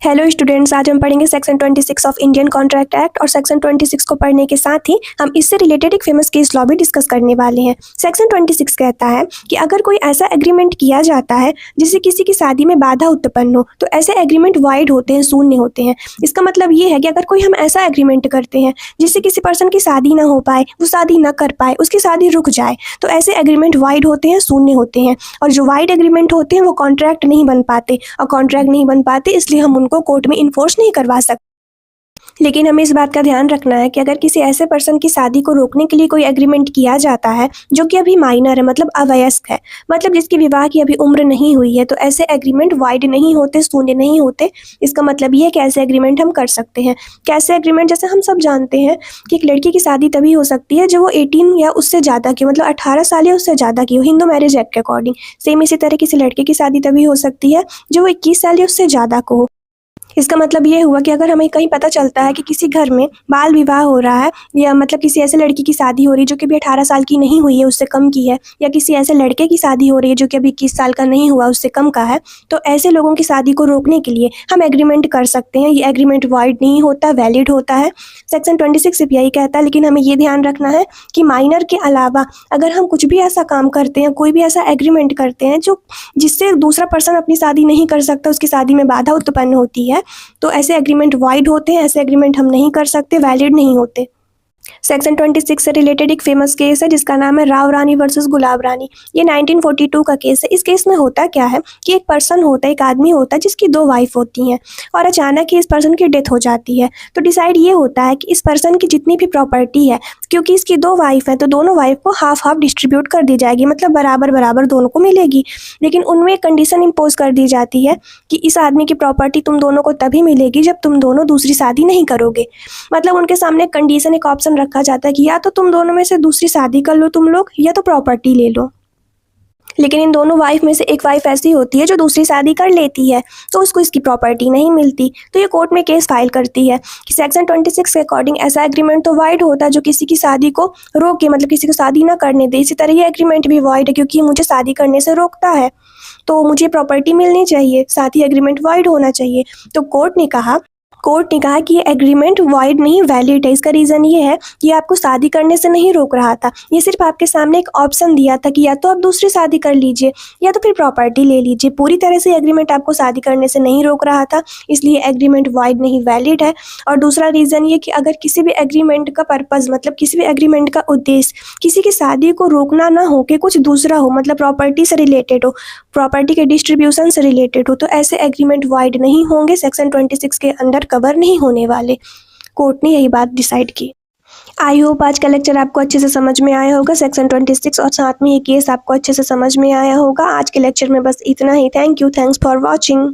Hello students, आज हम पढ़ेंगे section 26 of Indian contract act. और सेक्शन 26 को पढ़ने के साथ ही हम इससे रिलेटेड एक फेमस केस लॉ भी डिस्कस करने वाले हैं। सेक्शन 26 कहता है कि अगर कोई ऐसा एग्रीमेंट किया जाता है जिससे किसी की शादी में बाधा उत्पन्न हो तो ऐसे एग्रीमेंट वाइड होते हैं, शून्य होते हैं। इसका मतलब ये है कि अगर कोई हम ऐसा एग्रीमेंट करते हैं जिससे किसी पर्सन की शादी ना हो पाए, वो शादी ना कर पाए, उसकी शादी रुक जाए, तो ऐसे एग्रीमेंट वाइड होते हैं, शून्य होते हैं। और जो वाइड एग्रीमेंट होते हैं वो कॉन्ट्रैक्ट नहीं बन पाते, और कॉन्ट्रैक्ट नहीं बन पाते इसलिए हम उनको कोर्ट में इन्फोर्स नहीं करवा सकते। लेकिन हमें इस बात का ध्यान रखना है कि अगर किसी ऐसे पर्सन की शादी को रोकने के लिए कोई एग्रीमेंट किया जाता है जो कि अभी माइनर है, मतलब अवयस्क है, मतलब जिसकी विवाह की अभी उम्र नहीं हुई है, तो ऐसे एग्रीमेंट वाइड नहीं होते, शून्य नहीं होते। इसका मतलब ये है कि ऐसे एग्रीमेंट हम कर सकते हैं। कैसे एग्रीमेंट? जैसे हम सब जानते हैं कि एक लड़की की शादी तभी हो सकती है जब वो 18 या उससे ज़्यादा की, मतलब 18 साल या उससे ज़्यादा की हो, हिंदू मैरिज एक्ट के अकॉर्डिंग। सेम इसी तरह किसी लड़के की शादी तभी हो सकती है जो वो 21 साल या उससे ज़्यादा को हो। इसका मतलब ये हुआ कि अगर हमें कहीं पता चलता है कि किसी घर में बाल विवाह हो रहा है, या मतलब किसी ऐसे लड़की की शादी हो रही है जो कि अभी 18 साल की नहीं हुई है, उससे कम की है, या किसी ऐसे लड़के की शादी हो रही है जो कि अभी 21 साल का नहीं हुआ, उससे कम का है, तो ऐसे लोगों की शादी को रोकने के लिए हम एग्रीमेंट कर सकते हैं। ये एग्रीमेंट वाइड नहीं होता, वैलिड होता है। सेक्शन 26 सिर्फ यही कहता है। लेकिन हमें ये ध्यान रखना है कि माइनर के अलावा अगर हम कुछ भी ऐसा काम करते हैं, कोई भी ऐसा एग्रीमेंट करते हैं जिससे दूसरा पर्सन अपनी शादी नहीं कर सकता, उसकी शादी में बाधा उत्पन्न होती है, तो ऐसे एग्रीमेंट वाइड होते हैं। ऐसे एग्रीमेंट हम नहीं कर सकते, वैलिड नहीं होते। सेक्शन 26 से रिलेटेड एक फेमस केस है जिसका नाम है राव रानी वर्सेस गुलाब रानी। ये 1942 का केस है। इस केस में होता क्या है कि एक पर्सन होता है, एक आदमी होता है जिसकी 2 वाइफ होती हैं, और अचानक ही इस पर्सन की डेथ हो जाती है। तो डिसाइड ये होता है कि इस पर्सन की जितनी भी प्रॉपर्टी है, क्योंकि इसकी 2 वाइफ है, तो दोनों वाइफ को हाफ हाफ डिस्ट्रीब्यूट कर दी जाएगी, मतलब बराबर बराबर दोनों को मिलेगी। लेकिन उनमें एक कंडीशन इम्पोज कर दी जाती है कि इस आदमी की प्रॉपर्टी तुम दोनों को तभी मिलेगी जब तुम दोनों दूसरी शादी नहीं करोगे। मतलब उनके सामने एक कंडीशन, एक ऑप्शन रखा जाता है कि या तो तुम दोनों में से दूसरी शादी कर लो तुम लोग, या तो प्रॉपर्टी ले लो। लेकिन इन दोनों वाइफ में से एक वाइफ ऐसी होती है जो दूसरी शादी कर लेती है, तो उसको इसकी प्रॉपर्टी नहीं मिलती। तो ये कोर्ट में केस फाइल करती है कि सेक्शन 26 के अकॉर्डिंग ऐसा एग्रीमेंट तो वाइड होता है जो किसी की शादी को रोके, मतलब किसी को शादी ना करने दे। इसी तरह ये एग्रीमेंट भी वाइड है क्योंकि ये मुझे शादी करने से रोकता है, तो मुझे प्रॉपर्टी मिलनी चाहिए, साथ ही एग्रीमेंट वाइड होना चाहिए। तो कोर्ट ने कहा कि ये एग्रीमेंट वाइड नहीं, वैलिड है। इसका रीज़न ये है कि ये आपको शादी करने से नहीं रोक रहा था, ये सिर्फ आपके सामने एक ऑप्शन दिया था कि या तो आप दूसरी शादी कर लीजिए या तो फिर प्रॉपर्टी ले लीजिए। पूरी तरह से एग्रीमेंट आपको शादी करने से नहीं रोक रहा था, इसलिए एग्रीमेंट वाइड नहीं, वैलिड है। और दूसरा रीज़न ये कि अगर किसी भी एग्रीमेंट का पर्पज़, मतलब किसी भी एग्रीमेंट का उद्देश्य किसी की शादी को रोकना ना हो कि कुछ दूसरा हो, मतलब प्रॉपर्टी से रिलेटेड हो, प्रॉपर्टी के डिस्ट्रीब्यूशन से रिलेटेड हो, तो ऐसे एग्रीमेंट वाइड नहीं होंगे, सेक्शन 26 के अंडर कवर नहीं होने वाले। कोर्ट ने यही बात डिसाइड की। आई होप आज का लेक्चर आपको अच्छे से समझ में आया होगा, सेक्शन 26 और साथ में ये केस आपको अच्छे से समझ में आया होगा। आज के लेक्चर में बस इतना ही। Thank you, thanks for watching.